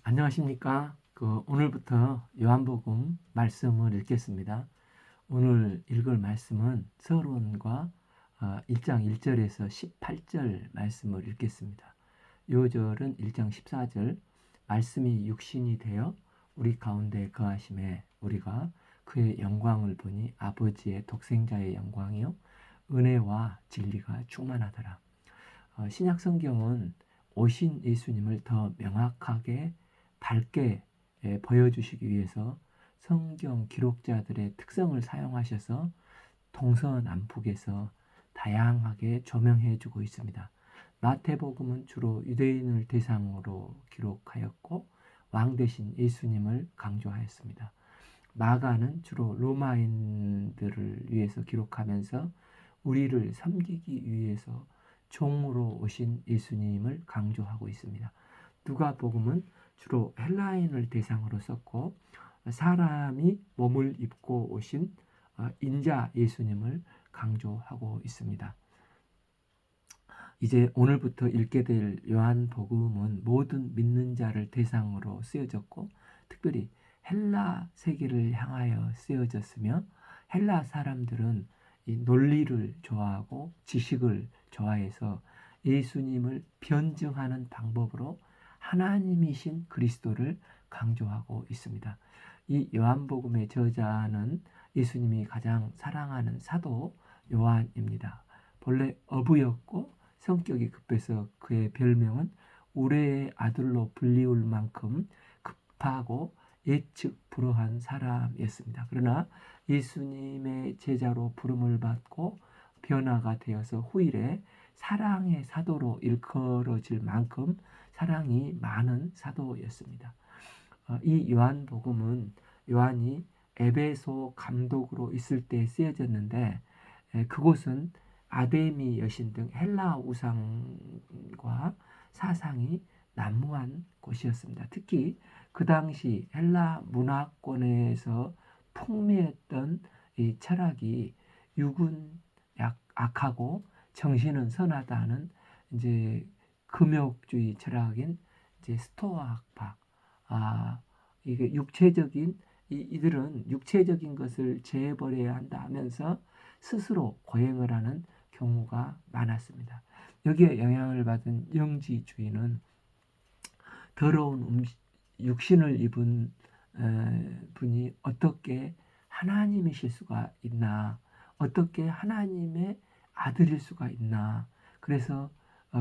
안녕하십니까? 오늘부터 요한복음 말씀을 읽겠습니다. 오늘 읽을 말씀은 서론과 1장 1절에서 18절 말씀을 읽겠습니다. 요절은 1장 14절 말씀이 육신이 되어 우리 가운데 거하심에 우리가 그의 영광을 보니 아버지의 독생자의 영광이요 은혜와 진리가 충만하더라. 신약 성경은 오신 예수님을 더 명확하게 밝게 보여주시기 위해서 성경 기록자들의 특성을 사용하셔서 동서남북에서 다양하게 조명해 주고 있습니다. 마태복음은 주로 유대인을 대상으로 기록하였고 왕 대신 예수님을 강조하였습니다. 마가는 주로 로마인들을 위해서 기록하면서 우리를 섬기기 위해서 종으로 오신 예수님을 강조하고 있습니다. 누가복음은 주로 헬라인을 대상으로 썼고 사람이 몸을 입고 오신 인자 예수님을 강조하고 있습니다. 이제 오늘부터 읽게 될 요한복음은 모든 믿는 자를 대상으로 쓰여졌고 특별히 헬라 세계를 향하여 쓰여졌으며 헬라 사람들은 이 논리를 좋아하고 지식을 좋아해서 예수님을 변증하는 방법으로 하나님이신 그리스도를 강조하고 있습니다. 이 요한복음의 저자는 예수님이 가장 사랑하는 사도 요한입니다. 본래 어부였고 성격이 급해서 그의 별명은 우레의 아들로 불리울 만큼 급하고 예측 불허한 사람이었습니다. 그러나 예수님의 제자로 부름을 받고 변화가 되어서 후일에 사랑의 사도로 일컬어질 만큼 사랑이 많은 사도였습니다. 이 요한복음은 요한이 에베소 감독으로 있을 때 쓰여졌는데 그곳은 아데미 여신 등 헬라 우상과 사상이 난무한 곳이었습니다. 특히 그 당시 헬라 문화권에서 풍미했던 이 철학이 육은 악하고 정신은 선하다는 이제 금욕주의 철학인 이제 스토아학파. 이게 육체적인 이들은 육체적인 것을 제버려야 한다 하면서 스스로 고행을 하는 경우가 많았습니다. 여기에 영향을 받은 영지주의는 더러운 육신을 입은 분이 어떻게 하나님이실 수가 있나, 어떻게 하나님의 아들일 수가 있나. 그래서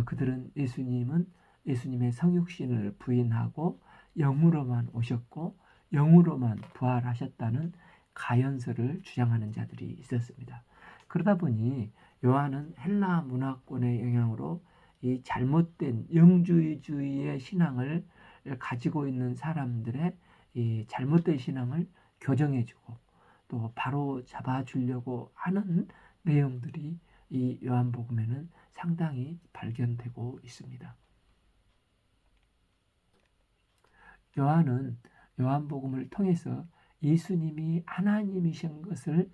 그들은 예수님의 성육신을 부인하고 영으로만 오셨고 영으로만 부활하셨다는 가연설을 주장하는 자들이 있었습니다. 그러다 보니 요한은 헬라 문화권의 영향으로 이 잘못된 영주의주의의 신앙을 가지고 있는 사람들의 이 잘못된 신앙을 교정해주고 또 바로 잡아주려고 하는 내용들이 이 요한복음에는 상당히 발견되고 있습니다. 요한은 요한복음을 통해서 예수님이 하나님이신 것을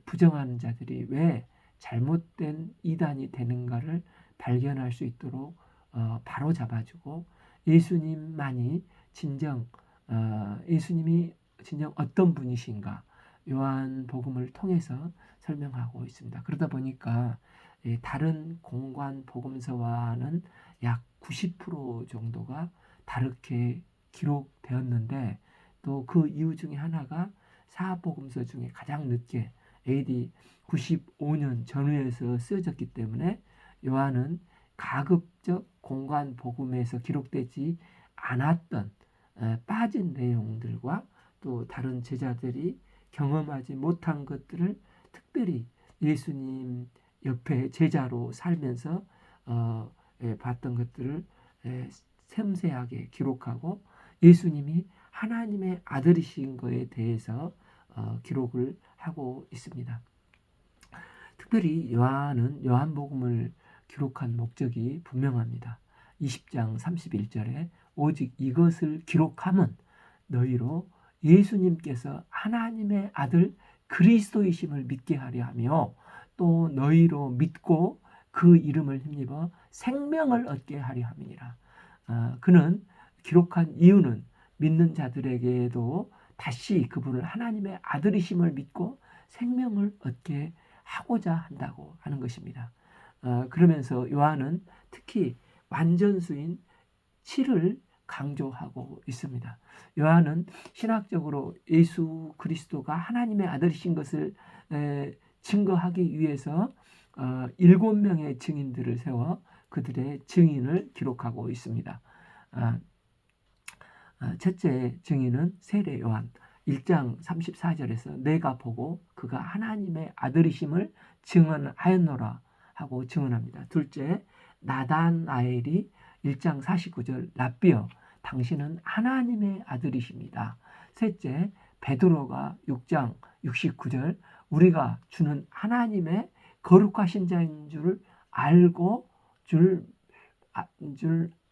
부정하는 자들이 왜 잘못된 이단이 되는가를 발견할 수 있도록 바로 잡아주고 예수님이 진정 어떤 분이신가 요한복음을 통해서 설명하고 있습니다. 그러다 보니까 다른 공관 복음서와는 약 90% 정도가 다르게 기록되었는데 또 그 이유 중에 하나가 사복음서 중에 가장 늦게 AD 95년 전후에서 쓰여졌기 때문에 요한은 가급적 공관 복음에서 기록되지 않았던 빠진 내용들과 또 다른 제자들이 경험하지 못한 것들을 특별히 예수님 옆에 제자로 살면서 봤던 것들을 섬세하게 기록하고 예수님이 하나님의 아들이신 것에 대해서 기록을 하고 있습니다. 특별히 요한은 요한복음을 기록한 목적이 분명합니다. 20장 31절에 오직 이것을 기록함은 너희로 예수님께서 하나님의 아들 그리스도이심을 믿게 하려 하며 또 너희로 믿고 그 이름을 힘입어 생명을 얻게 하려 함이니라. 그는 기록한 이유는 믿는 자들에게도 다시 그분을 하나님의 아들이심을 믿고 생명을 얻게 하고자 한다고 하는 것입니다. 그러면서 요한은 특히 완전수인 7을 강조하고 있습니다. 요한은 신학적으로 예수 그리스도가 하나님의 아들이신 것을 증거하기 위해서 7명의 증인들을 세워 그들의 증인을 기록하고 있습니다. 첫째 증인은 세례 요한 1장 34절에서 내가 보고 그가 하나님의 아들이심을 증언하였노라 하고 증언합니다. 둘째 나다나엘이 1장 49절 랍비여 당신은 하나님의 아들이십니다. 셋째 베드로가 6장 69절 우리가 주는 하나님의 거룩하신 자인 줄 알고 줄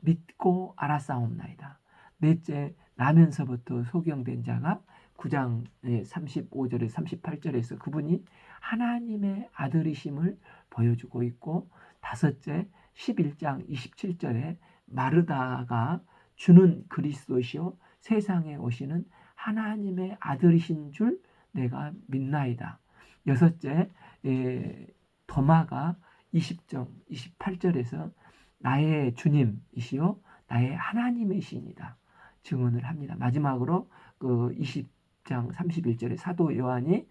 믿고 알았사옵나이다. 넷째 나면서부터 소경된 자가 9장 35절에 38절에서 그분이 하나님의 아들이심을 보여주고 있고 다섯째 11장 27절에 마르다가 주는 그리스도시요 세상에 오시는 하나님의 아들이신 줄 내가 믿나이다. 여섯째 도마가 20장 28절에서 나의 주님이시요 나의 하나님이시니다 증언을 합니다. 마지막으로 그 20장 31절에 사도 요한이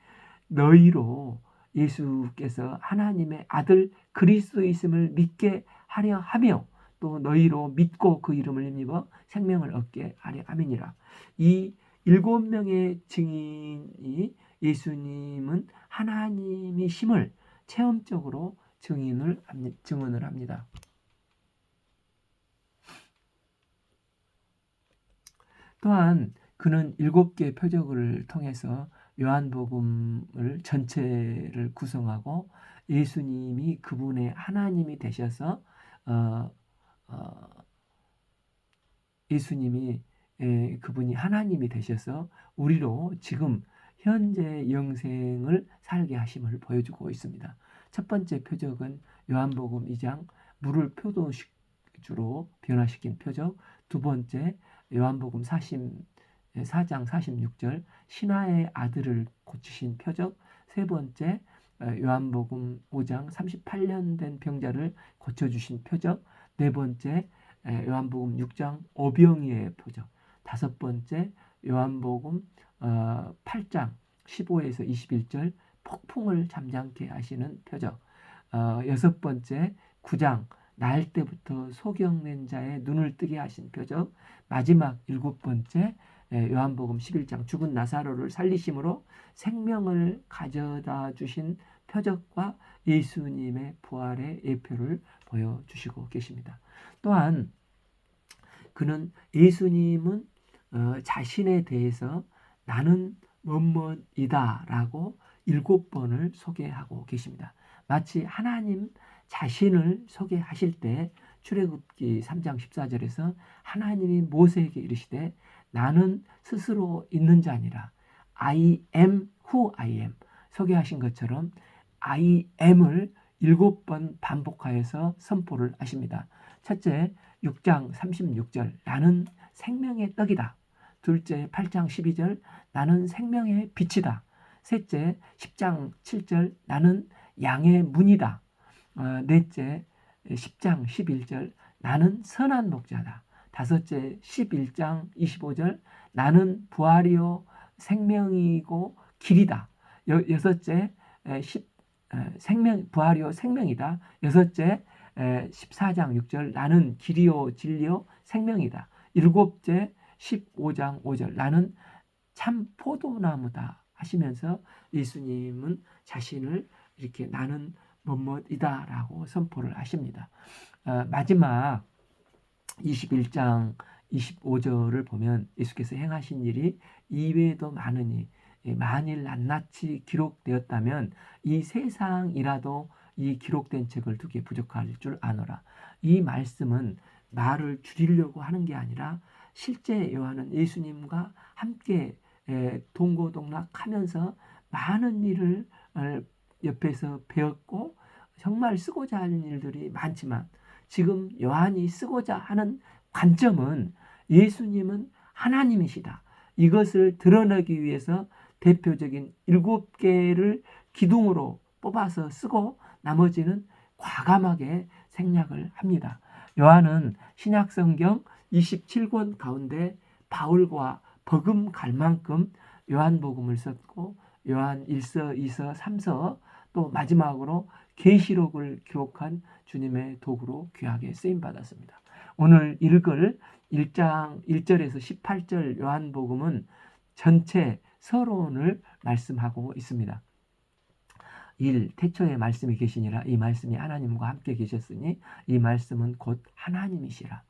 너희로 예수께서 하나님의 아들 그리스도이심을 믿게 하려 하며 또 너희로 믿고 그 이름을 힘입어 생명을 얻게 하려 함이니라. 이 7명의 증인이 예수님은 하나님이심을 체험적으로 증언을 합니다. 또한 그는 7개의 표적을 통해서 요한복음을 전체를 구성하고 예수님이 그분의 하나님이 되셔서 예수님이 그분이 하나님이 되셔서 우리로 지금 현재 영생을 살게 하심을 보여주고 있습니다. 첫 번째 표적은 요한복음 2장 물을 포도주로 변화시킨 표적, 두 번째 요한복음 4장 46절 신하의 아들을 고치신 표적, 세 번째 요한복음 5장 38년 된 병자를 고쳐주신 표적, 네 번째 요한복음 6장 오병이의 표적, 다섯 번째 요한복음 8장 15에서 21절 폭풍을 잠잠케 하시는 표적, 여섯 번째 9장 날 때부터 소경낸 자의 눈을 뜨게 하신 표적, 마지막 일곱 번째 요한복음 11장 죽은 나사로를 살리심으로 생명을 가져다 주신 표적과 예수님의 부활의 예표를 보여주시고 계십니다. 또한 그는 예수님은 자신에 대해서 나는 뭐뭐이다 라고 7번을 소개하고 계십니다. 마치 하나님 자신을 소개하실 때 출애굽기 3장 14절에서 하나님이 모세에게 이르시되 나는 스스로 있는 자 아니라 I am who I am 소개하신 것처럼 I am을 7번 반복하여서 선포를 하십니다. 첫째 6장 36절 나는 생명의 떡이다. 둘째 8장 12절 나는 생명의 빛이다. 셋째 10장 7절 나는 양의 문이다. 넷째 10장 11절 나는 선한 목자다. 다섯째 11장 25절 나는 부활이요 생명이고 길이다. 여섯째 부활이요 생명이다. 여섯째 14장 6절 나는 길이요 진리요 생명이다. 일곱째 15장 5절 나는 참 포도나무다 하시면서 예수님은 자신을 이렇게 나는 뭐뭐이다 라고 선포를 하십니다. 마지막 21장 25절을 보면 예수께서 행하신 일이 이외에도 많으니 만일 낱낱이 기록되었다면 이 세상이라도 이 기록된 책을 두기에 부족할 줄 아노라. 이 말씀은 말을 줄이려고 하는 게 아니라 실제 요한은 예수님과 함께 동고동락하면서 많은 일을 옆에서 배웠고 정말 쓰고자 하는 일들이 많지만 지금 요한이 쓰고자 하는 관점은 예수님은 하나님이시다. 이것을 드러내기 위해서 대표적인 7개를 기둥으로 뽑아서 쓰고 나머지는 과감하게 생략을 합니다. 요한은 신약성경 27권 가운데 바울과 버금갈 만큼 요한복음을 썼고 요한 1서, 2서, 3서 또 마지막으로 계시록을 기록한 주님의 도구로 귀하게 쓰임받았습니다. 오늘 읽을 1장 1절에서 18절 요한복음은 전체 서론을 말씀하고 있습니다. 1. 태초에 말씀이 계시니라. 이 말씀이 하나님과 함께 계셨으니 이 말씀은 곧 하나님이시라.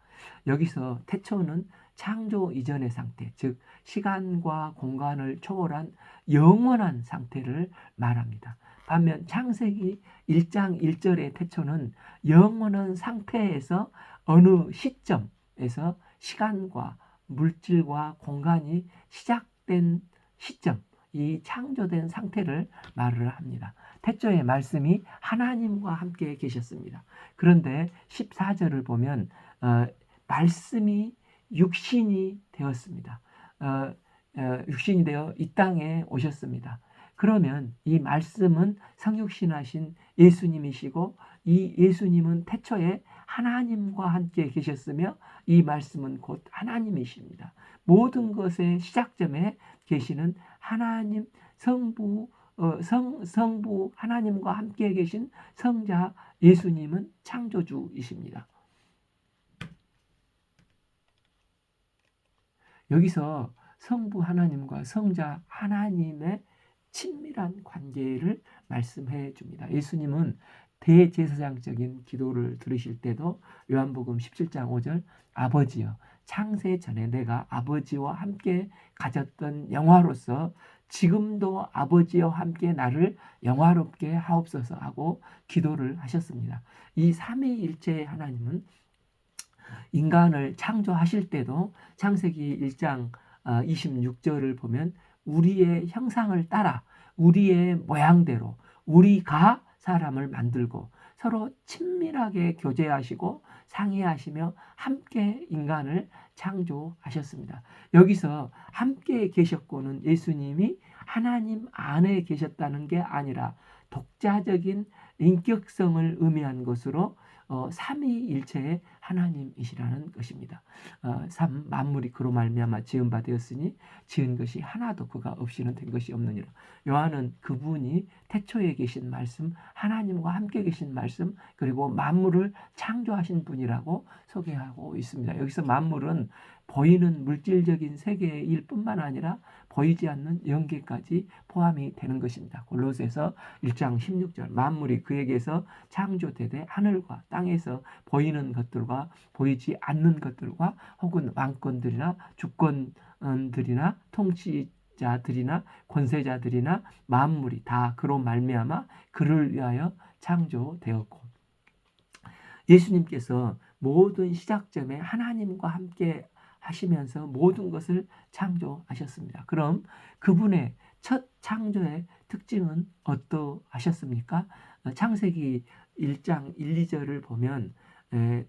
여기서 태초는 창조 이전의 상태, 즉 시간과 공간을 초월한 영원한 상태를 말합니다. 반면 창세기 1장 1절의 태초는 영원한 상태에서 어느 시점에서 시간과 물질과 공간이 시작된 시점, 이 창조된 상태를 말을 합니다. 태초의 말씀이 하나님과 함께 계셨습니다. 그런데 14절을 보면 말씀이 육신이 되었습니다. 육신이 되어 이 땅에 오셨습니다. 그러면 이 말씀은 성육신하신 예수님이시고 이 예수님은 태초에 하나님과 함께 계셨으며 이 말씀은 곧 하나님이십니다. 모든 것의 시작점에 계시는 하나님 성부 하나님과 함께 계신 성자 예수님은 창조주이십니다. 여기서 성부 하나님과 성자 하나님의 친밀한 관계를 말씀해 줍니다. 예수님은 대제사장적인 기도를 들으실 때도 요한복음 17장 5절 아버지여 창세 전에 내가 아버지와 함께 가졌던 영화로서 지금도 아버지와 함께 나를 영화롭게 하옵소서 하고 기도를 하셨습니다. 이 삼위일체의 하나님은 인간을 창조하실 때도 창세기 1장 26절을 보면 우리의 형상을 따라 우리의 모양대로 우리가 사람을 만들고 서로 친밀하게 교제하시고 상의하시며 함께 인간을 창조하셨습니다. 여기서 함께 계셨고는 예수님이 하나님 안에 계셨다는 게 아니라 독자적인 인격성을 의미한 것으로 삼위일체의 하나님이시라는 것입니다. 3. 만물이 그로 말미암아 지은 바 되었으니 지은 것이 하나도 그가 없이는 된 것이 없느니라. 요한은 그분이 태초에 계신 말씀, 하나님과 함께 계신 말씀, 그리고 만물을 창조하신 분이라고 소개하고 있습니다. 여기서 만물은 보이는 물질적인 세계일 뿐만 아니라 보이지 않는 영계까지 포함이 되는 것입니다. 골로새서 1장 16절 만물이 그에게서 창조되되 하늘과 땅에서 보이는 것들과 보이지 않는 것들과 혹은 왕권들이나 주권들이나 통치자들이나 권세자들이나 만물이 다 그로 말미암아 그를 위하여 창조되었고 예수님께서 모든 시작점에 하나님과 함께 하시면서 모든 것을 창조하셨습니다. 그럼 그분의 첫 창조의 특징은 어떠하셨습니까? 창세기 1장 1, 2절을 보면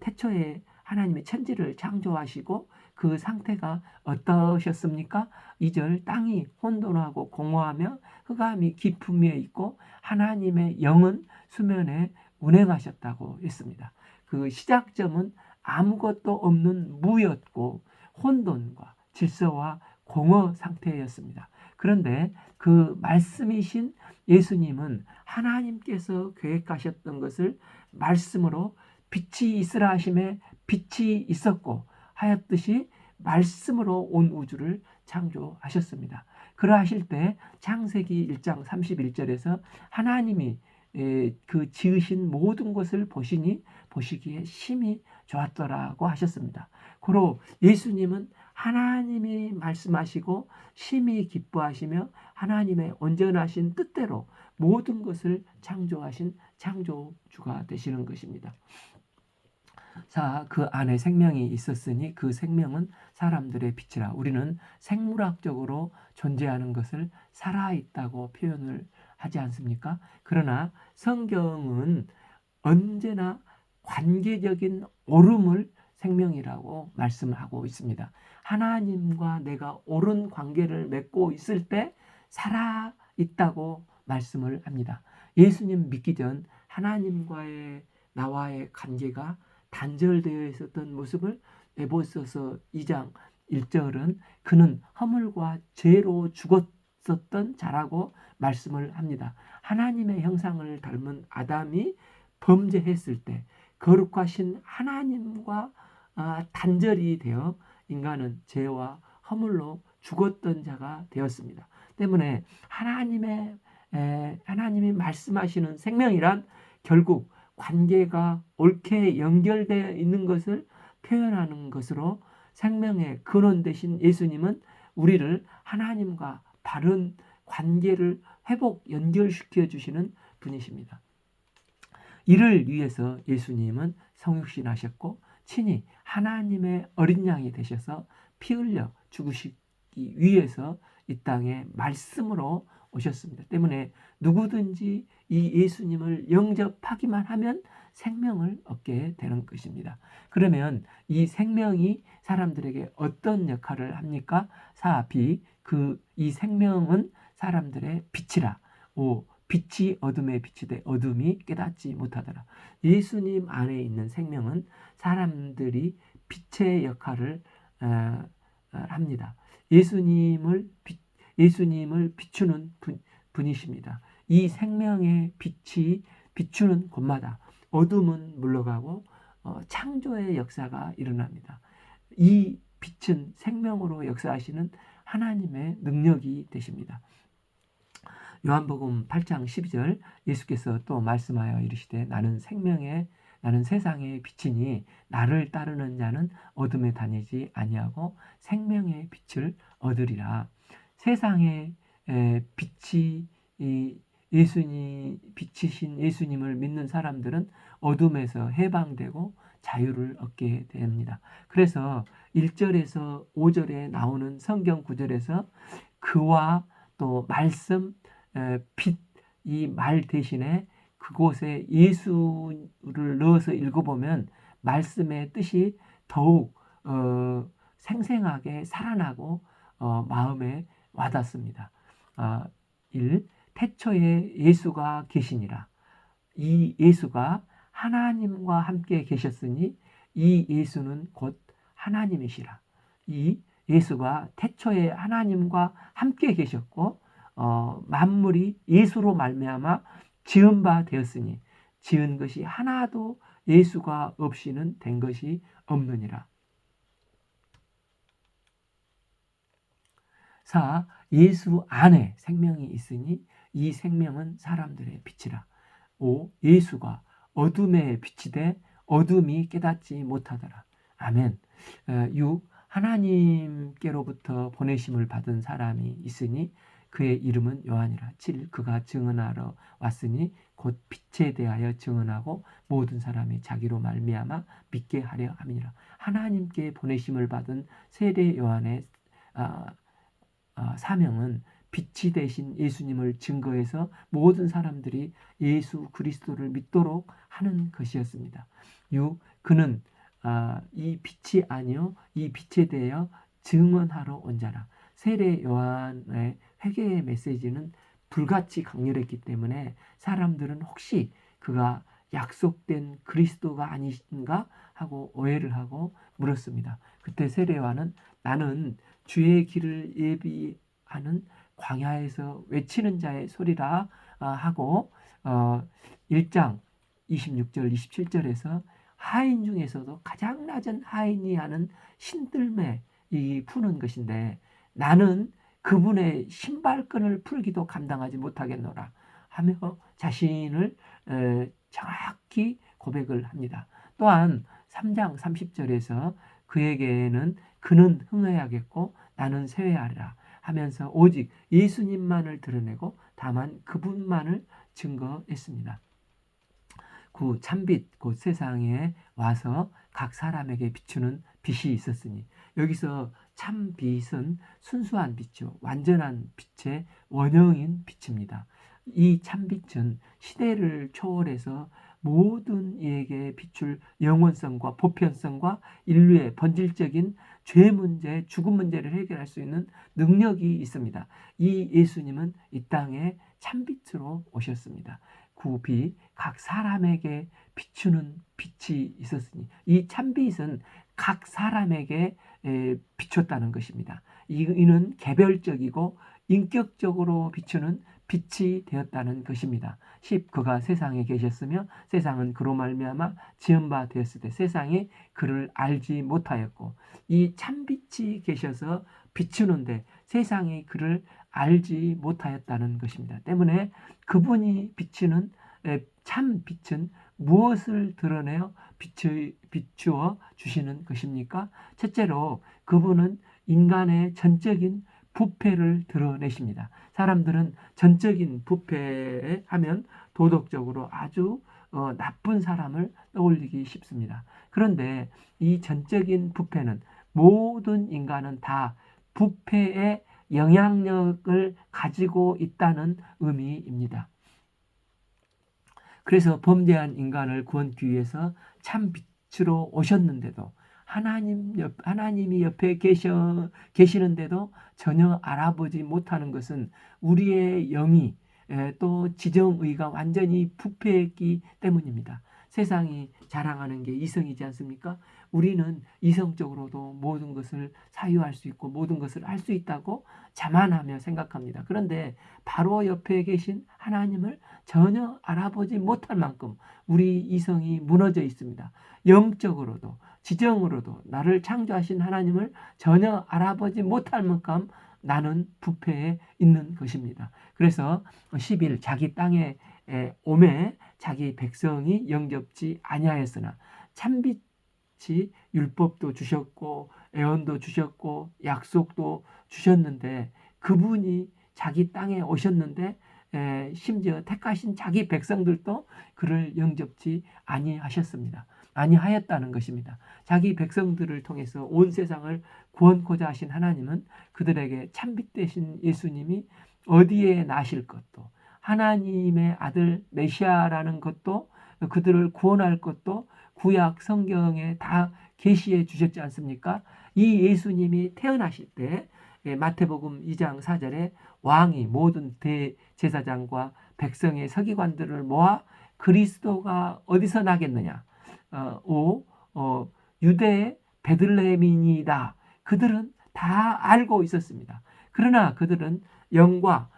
태초에 하나님의 천지를 창조하시고 그 상태가 어떠셨습니까? 2절 땅이 혼돈하고 공허하며 흑암이 깊음 위에 있고 하나님의 영은 수면에 운행하셨다고 했습니다. 그 시작점은 아무것도 없는 무였고 혼돈과 질서와 공허 상태였습니다. 그런데 그 말씀이신 예수님은 하나님께서 계획하셨던 것을 말씀으로 빛이 있으라 하심에 빛이 있었고 하였듯이 말씀으로 온 우주를 창조하셨습니다. 그러하실 때 창세기 1장 31절에서 하나님이 그 지으신 모든 것을 보시니 보시기에 심히 좋았더라고 하셨습니다. 고로 예수님은 하나님이 말씀하시고 심히 기뻐하시며 하나님의 온전하신 뜻대로 모든 것을 창조하신 창조주가 되시는 것입니다. 자, 그 안에 생명이 있었으니 그 생명은 사람들의 빛이라. 우리는 생물학적으로 존재하는 것을 살아있다고 표현을 하지 않습니까? 그러나 성경은 언제나 관계적인 옳음을 생명이라고 말씀을 하고 있습니다. 하나님과 내가 옳은 관계를 맺고 있을 때 살아 있다고 말씀을 합니다. 예수님 믿기 전 하나님과의 나와의 관계가 단절되어 있었던 모습을 에베소서 2장 1절은 그는 허물과 죄로 죽었었던 자라고 말씀을 합니다. 하나님의 형상을 닮은 아담이 범죄했을 때 거룩하신 하나님과 단절이 되어 인간은 죄와 허물로 죽었던 자가 되었습니다. 때문에 하나님이 말씀하시는 생명이란 결국 관계가 옳게 연결되어 있는 것을 표현하는 것으로 생명의 근원 되신 예수님은 우리를 하나님과 바른 관계를 회복 연결시켜 주시는 분이십니다. 이를 위해서 예수님은 성육신하셨고 친히 하나님의 어린 양이 되셔서 피 흘려 죽으시기 위해서 이 땅에 말씀으로 오셨습니다. 때문에 누구든지 이 예수님을 영접하기만 하면 생명을 얻게 되는 것입니다. 그러면 이 생명이 사람들에게 어떤 역할을 합니까? 4b 이 생명은 사람들의 빛이라. 5. 빛이 어둠에 비치되 어둠이 깨닫지 못하더라. 예수님 안에 있는 생명은 사람들이 빛의 역할을 합니다. 예수님을 비추는 분이십니다. 이 생명의 빛이 비추는 곳마다 어둠은 물러가고 창조의 역사가 일어납니다. 이 빛은 생명으로 역사하시는 하나님의 능력이 되십니다. 요한복음 8장 12절 예수께서 또 말씀하여 이르시되 나는 세상의 빛이니 나를 따르는 자는 어둠에 다니지 아니하고 생명의 빛을 얻으리라. 세상의 빛이 빛이신 예수님을 믿는 사람들은 어둠에서 해방되고 자유를 얻게 됩니다. 그래서 1절에서 5절에 나오는 성경 구절에서 그와 또 말씀, 빛, 이 말 대신에 그곳에 예수를 넣어서 읽어보면 말씀의 뜻이 더욱 생생하게 살아나고 마음에 와닿습니다. 1. 태초에 예수가 계시니라. 이 예수가 하나님과 함께 계셨으니 이 예수는 곧 하나님이시라. 이 예수가 태초에 하나님과 함께 계셨고 만물이 예수로 말미암아 지은 바 되었으니 지은 것이 하나도 예수가 없이는 된 것이 없느니라. 4. 예수 안에 생명이 있으니 이 생명은 사람들의 빛이라. 5. 예수가 어둠의 빛이 돼 어둠이 깨닫지 못하더라. 아멘. 6. 하나님께로부터 보내심을 받은 사람이 있으니 그의 이름은 요한이라. 7. 그가 증언하러 왔으니 곧 빛에 대하여 증언하고 모든 사람이 자기로 말미암아 믿게 하려 함이니라. 하나님께 보내심을 받은 세례 요한의 사명은 빛이 되신 예수님을 증거해서 모든 사람들이 예수 그리스도를 믿도록 하는 것이었습니다. 6. 그는 이 빛이 아니요 이 빛에 대하여 증언하러 온 자라. 세례 요한의 회개의 메시지는 불같이 강렬했기 때문에 사람들은 혹시 그가 약속된 그리스도가 아닌가 하고 오해를 하고 물었습니다. 그때 세례 요한은 나는 주의 길을 예비하는 광야에서 외치는 자의 소리라 하고 1장 26절 27절에서 하인 중에서도 가장 낮은 하인이 하는 신들매 이 푸는 것인데 나는 그분의 신발끈을 풀기도 감당하지 못하겠노라 하며 자신을 정확히 고백을 합니다. 또한 3장 30절에서 그에게는 그는 흥해야겠고 나는 쇠해하리라 하면서 오직 예수님만을 드러내고 다만 그분만을 증거했습니다. 9. 참빛 곧 세상에 와서 각 사람에게 비추는 빛이 있었으니 여기서 참빛은 순수한 빛이요 완전한 빛의 원형인 빛입니다. 이 참빛은 시대를 초월해서 모든 이에게 비출 영원성과 보편성과 인류의 본질적인 죄 문제, 죽음 문제를 해결할 수 있는 능력이 있습니다. 이 예수님은 이 땅에 참빛으로 오셨습니다. 구비 각 사람에게 비추는 빛이 있었으니 이 참빛은 각 사람에게 비췄다는 것입니다. 이는 개별적이고 인격적으로 비추는 빛이 되었다는 것입니다. 10. 그가 세상에 계셨으며 세상은 그로 말미암아 지은 바 되었을 때 세상이 그를 알지 못하였고, 이 참빛이 계셔서 비추는데 세상이 그를 알지 못하였다는 것입니다. 때문에 그분이 비추는 참 빛은 무엇을 드러내어 비추어 주시는 것입니까? 첫째로 그분은 인간의 전적인 부패를 드러내십니다. 사람들은 전적인 부패 하면 도덕적으로 아주 나쁜 사람을 떠올리기 쉽습니다. 그런데 이 전적인 부패는 모든 인간은 다 부패의 영향력을 가지고 있다는 의미입니다. 그래서 범죄한 인간을 구원하기 위해서 참 빛으로 오셨는데도 하나님이 옆에 계시는데도 전혀 알아보지 못하는 것은 우리의 영이 또 지정의가 완전히 부패했기 때문입니다. 세상이 자랑하는 게 이성이지 않습니까? 우리는 이성적으로도 모든 것을 사유할 수 있고 모든 것을 할 수 있다고 자만하며 생각합니다. 그런데 바로 옆에 계신 하나님을 전혀 알아보지 못할 만큼 우리 이성이 무너져 있습니다. 영적으로도 지정으로도 나를 창조하신 하나님을 전혀 알아보지 못할 만큼 나는 부패에 있는 것입니다. 그래서 10일 자기 땅에 오매 자기 백성이 영접지 아니하였으나 참빛이 율법도 주셨고 애언도 주셨고 약속도 주셨는데 그분이 자기 땅에 오셨는데 심지어 택하신 자기 백성들도 그를 영접지 아니하셨습니다. 아니하였다는 것입니다. 자기 백성들을 통해서 온 세상을 구원코자 하신 하나님은 그들에게 참빛 되신 예수님이 어디에 나실 것도 하나님의 아들 메시아라는 것도 그들을 구원할 것도 구약 성경에 다 계시해 주셨지 않습니까? 이 예수님이 태어나실 때 마태복음 2장 4절에 왕이 모든 대제사장과 백성의 서기관들을 모아 그리스도가 어디서 나겠느냐? 유대의 베들레헴이니이다. 그들은 다 알고 있었습니다. 그러나 그들은 영과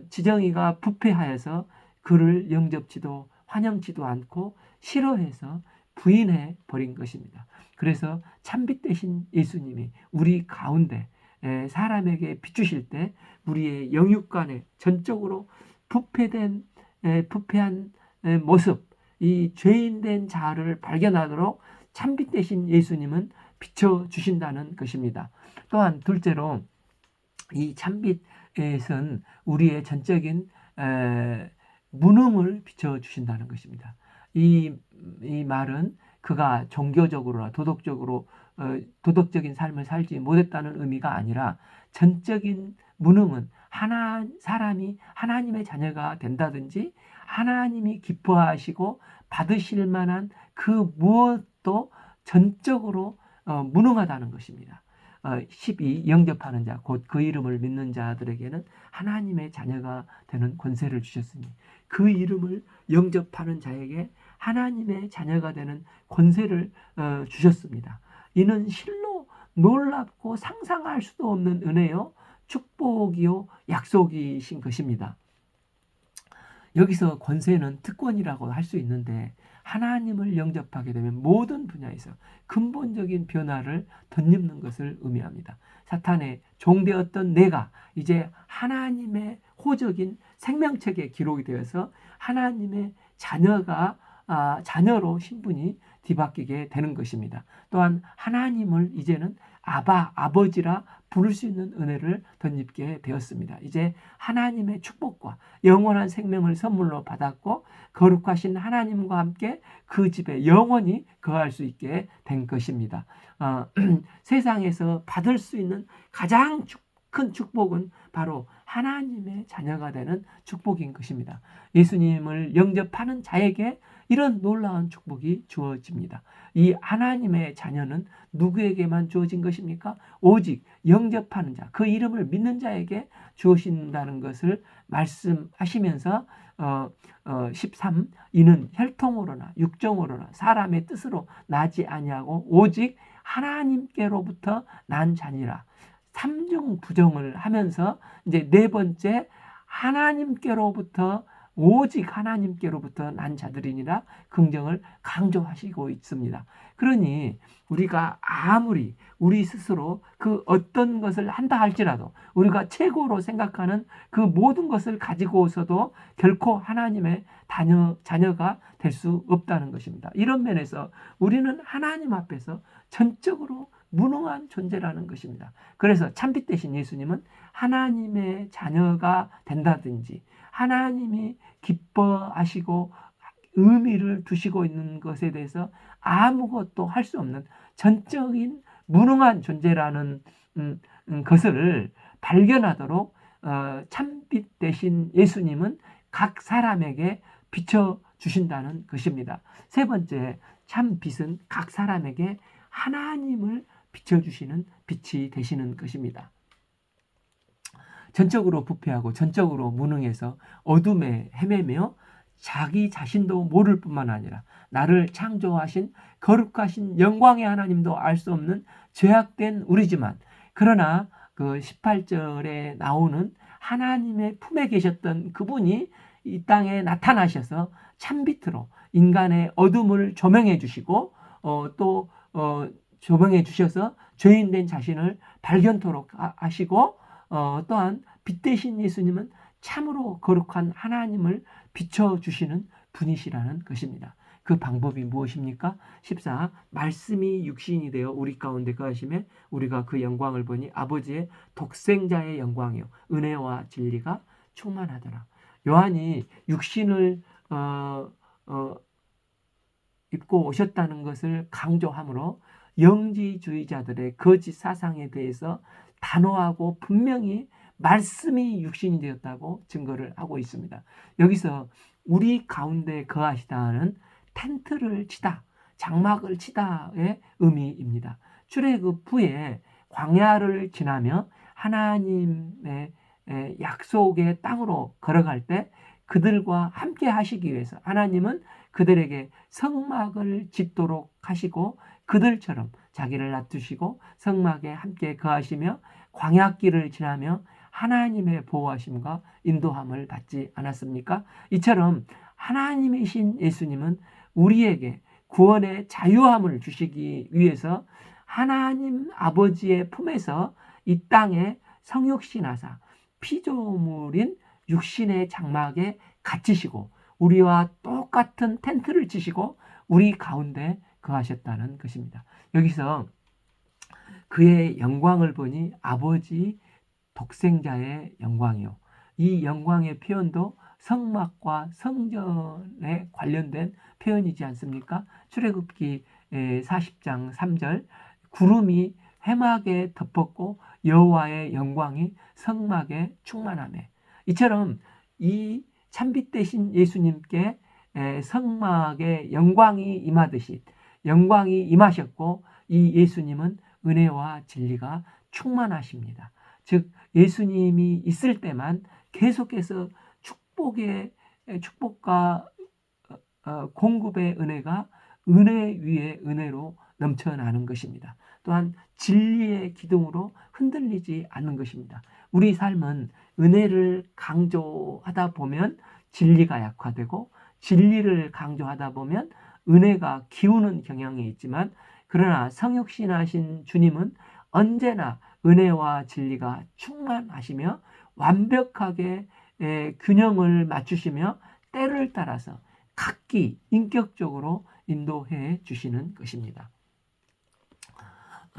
지정이가 부패하여서 그를 영접지도 환영치도 않고 싫어해서 부인해 버린 것입니다. 그래서 참빛 되신 예수님이 우리 가운데 사람에게 비추실 때 우리의 영육간에 전적으로 부패한 모습, 이 죄인된 자를 발견하도록 참빛 되신 예수님은 비춰주신다는 것입니다. 또한 둘째로 이 참빛은 우리의 전적인 무능을 비춰주신다는 것입니다. 이 말은 그가 종교적으로나 도덕적인 삶을 살지 못했다는 의미가 아니라 전적인 무능은 사람이 하나님의 자녀가 된다든지 하나님이 기뻐하시고 받으실 만한 그 무엇도 전적으로 무능하다는 것입니다. 12. 영접하는 자 곧 그 이름을 믿는 자들에게는 하나님의 자녀가 되는 권세를 주셨으니 그 이름을 영접하는 자에게 하나님의 자녀가 되는 권세를 주셨습니다. 이는 실로 놀랍고 상상할 수도 없는 은혜요 축복이요 약속이신 것입니다. 여기서 권세는 특권이라고 할 수 있는데 하나님을 영접하게 되면 모든 분야에서 근본적인 변화를 덧입는 것을 의미합니다. 사탄의 종되었던 내가 이제 하나님의 호적인 생명책에 기록이 되어서 하나님의 자녀로 신분이 뒤바뀌게 되는 것입니다. 또한 하나님을 이제는 아버지라 부를 수 있는 은혜를 덧입게 되었습니다. 이제 하나님의 축복과 영원한 생명을 선물로 받았고 거룩하신 하나님과 함께 그 집에 영원히 거할 수 있게 된 것입니다. 세상에서 받을 수 있는 가장 큰 축복은 바로 하나님의 자녀가 되는 축복인 것입니다. 예수님을 영접하는 자에게 이런 놀라운 축복이 주어집니다. 이 하나님의 자녀는 누구에게만 주어진 것입니까? 오직 영접하는 자, 그 이름을 믿는 자에게 주어진다는 것을 말씀하시면서 13 이는 혈통으로나 육정으로나 사람의 뜻으로 나지 아니하고 오직 하나님께로부터 난 자니라. 삼중 부정을 하면서 이제 네 번째 하나님께로부터 오직 하나님께로부터 난 자들이니라 긍정을 강조하시고 있습니다. 그러니 우리가 아무리 우리 스스로 그 어떤 것을 한다 할지라도 우리가 최고로 생각하는 그 모든 것을 가지고서도 결코 하나님의 자녀가 될 수 없다는 것입니다. 이런 면에서 우리는 하나님 앞에서 전적으로 무능한 존재라는 것입니다. 그래서 참빛 대신 예수님은 하나님의 자녀가 된다든지 하나님이 기뻐하시고 의미를 두시고 있는 것에 대해서 아무것도 할 수 없는 전적인 무능한 존재라는 것을 발견하도록 참빛 대신 예수님은 각 사람에게 비춰주신다는 것입니다. 세 번째, 참빛은 각 사람에게 하나님을 비춰주시는 빛이 되시는 것입니다. 전적으로 부패하고 전적으로 무능해서 어둠에 헤매며 자기 자신도 모를 뿐만 아니라 나를 창조하신 거룩하신 영광의 하나님도 알 수 없는 죄악된 우리지만 그러나 그 18절에 나오는 하나님의 품에 계셨던 그분이 이 땅에 나타나셔서 참빛으로 인간의 어둠을 조명해 주시고 또 조명해 주셔서 죄인된 자신을 발견토록 하시고 또한 빛 대신 예수님은 참으로 거룩한 하나님을 비춰주시는 분이시라는 것입니다. 그 방법이 무엇입니까? 14. 말씀이 육신이 되어 우리 가운데 거하심에 우리가 그 영광을 보니 아버지의 독생자의 영광이요 은혜와 진리가 충만하더라. 요한이 육신을 입고 오셨다는 것을 강조하므로 영지주의자들의 거짓 사상에 대해서 단호하고 분명히 말씀이 육신이 되었다고 증거를 하고 있습니다. 여기서 우리 가운데 거하시다는 텐트를 치다, 장막을 치다의 의미입니다. 출애굽 후에 광야를 지나며 하나님의 약속의 땅으로 걸어갈 때 그들과 함께 하시기 위해서 하나님은 그들에게 성막을 짓도록 하시고 그들처럼 자기를 놔두시고 성막에 함께 거하시며 광야길을 지나며 하나님의 보호하심과 인도함을 받지 않았습니까? 이처럼 하나님이신 예수님은 우리에게 구원의 자유함을 주시기 위해서 하나님 아버지의 품에서 이 땅에 성육신하사 피조물인 육신의 장막에 갇히시고 우리와 똑같은 텐트를 치시고 우리 가운데 거하셨다는 것입니다. 여기서 그의 영광을 보니 아버지 독생자의 영광이요. 이 영광의 표현도 성막과 성전에 관련된 표현이지 않습니까? 출애굽기 40장 3절 구름이 회막에 덮었고 여호와의 영광이 성막에 충만하매 이처럼 이 참빛 대신 예수님께 성막에 영광이 임하듯이 영광이 임하셨고 이 예수님은 은혜와 진리가 충만하십니다. 즉 예수님이 있을 때만 계속해서 축복과 공급의 은혜가 은혜 위에 은혜로 넘쳐나는 것입니다. 또한 진리의 기둥으로 흔들리지 않는 것입니다. 우리 삶은 은혜를 강조하다 보면 진리가 약화되고 진리를 강조하다 보면 은혜가 기우는 경향이 있지만 그러나 성육신하신 주님은 언제나 은혜와 진리가 충만하시며 완벽하게 균형을 맞추시며 때를 따라서 각기 인격적으로 인도해 주시는 것입니다.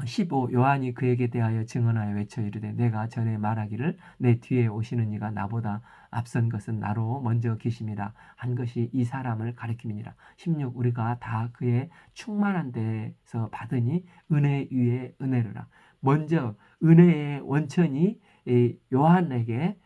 15 요한이 그에게 대하여 증언하여 외쳐 이르되 내가 전에 말하기를 내 뒤에 오시는 이가 나보다 앞선 것은 나로 먼저 계심이라 한 것이 이 사람을 가리킴이니라. 16 우리가 다 그의 충만한 데서 받으니 은혜 위에 은혜로라. 먼저 은혜의 원천이 요한에게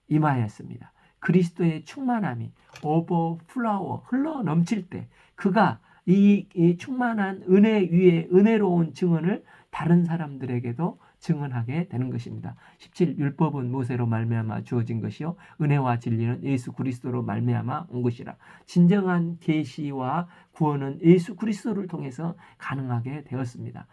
임하였습니다. 그리스도의 충만함이 오버플라워 흘러 넘칠 때 그가 이 충만한 은혜 위에 은혜로운 증언을 다른 사람들에게도 증언하게 되는 것입니다. 17 율법은 모세로 말미암아 주어진 것이요 은혜와 진리는 예수 그리스도로 말미암아 온 것이라. 진정한 계시와 구원은 예수 그리스도를 통해서 가능하게 되었습니다.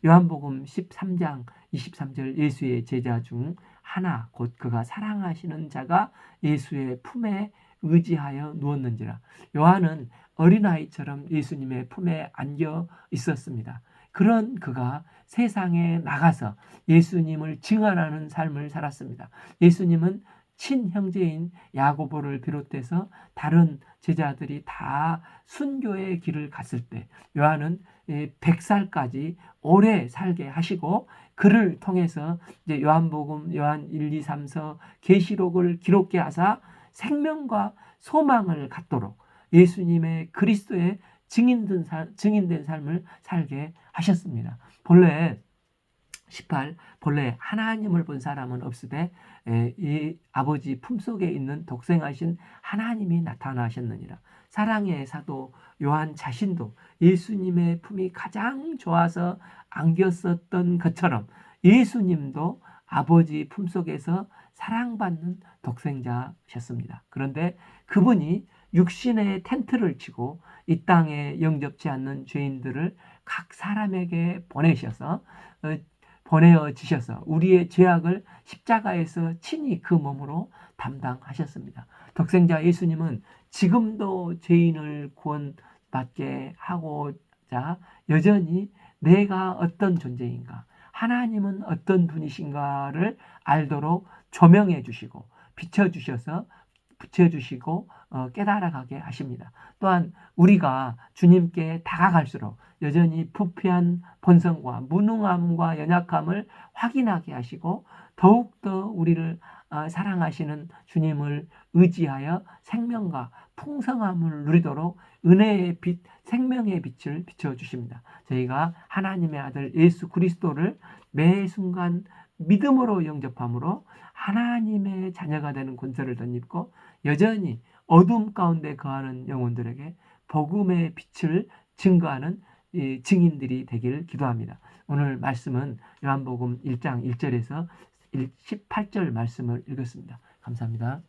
요한복음 13장 23절 예수의 제자 중 하나 곧 그가 사랑하시는 자가 예수의 품에 의지하여 누웠는지라. 요한은 어린아이처럼 예수님의 품에 안겨 있었습니다. 그런 그가 세상에 나가서 예수님을 증언하는 삶을 살았습니다. 예수님은 친형제인 야고보를 비롯해서 다른 제자들이 다 순교의 길을 갔을 때 요한은 100살까지 오래 살게 하시고 그를 통해서 이제 요한복음, 요한 1, 2, 3서 계시록을 기록해 하사 생명과 소망을 갖도록 예수님의 그리스도의 증인된 삶을 살게 하셨습니다. 본래 18 본래 하나님을 본 사람은 없으되 이 아버지 품속에 있는 독생하신 하나님이 나타나셨느니라. 사랑의 사도 요한 자신도 예수님의 품이 가장 좋아서 안겼었던 것처럼 예수님도 아버지 품속에서 사랑받는 독생자셨습니다. 그런데 그분이 육신의 텐트를 치고 이 땅에 영접지 않는 죄인들을 각 사람에게 보내어지셔서 우리의 죄악을 십자가에서 친히 그 몸으로 담당하셨습니다. 독생자 예수님은 지금도 죄인을 구원받게 하고자 여전히 내가 어떤 존재인가, 하나님은 어떤 분이신가를 알도록 조명해 주시고 비춰주셔서 붙여주시고 깨달아가게 하십니다. 또한 우리가 주님께 다가갈수록 여전히 부패한 본성과 무능함과 연약함을 확인하게 하시고 더욱더 우리를 사랑하시는 주님을 의지하여 생명과 풍성함을 누리도록 은혜의 빛, 생명의 빛을 비춰주십니다. 저희가 하나님의 아들 예수 그리스도를 매 순간 믿음으로 영접함으로 하나님의 자녀가 되는 권세를 덧입고 여전히 어둠 가운데 거하는 영혼들에게 복음의 빛을 증거하는 증인들이 되기를 기도합니다. 오늘 말씀은 요한복음 1장 1절에서 18절 말씀을 읽었습니다. 감사합니다.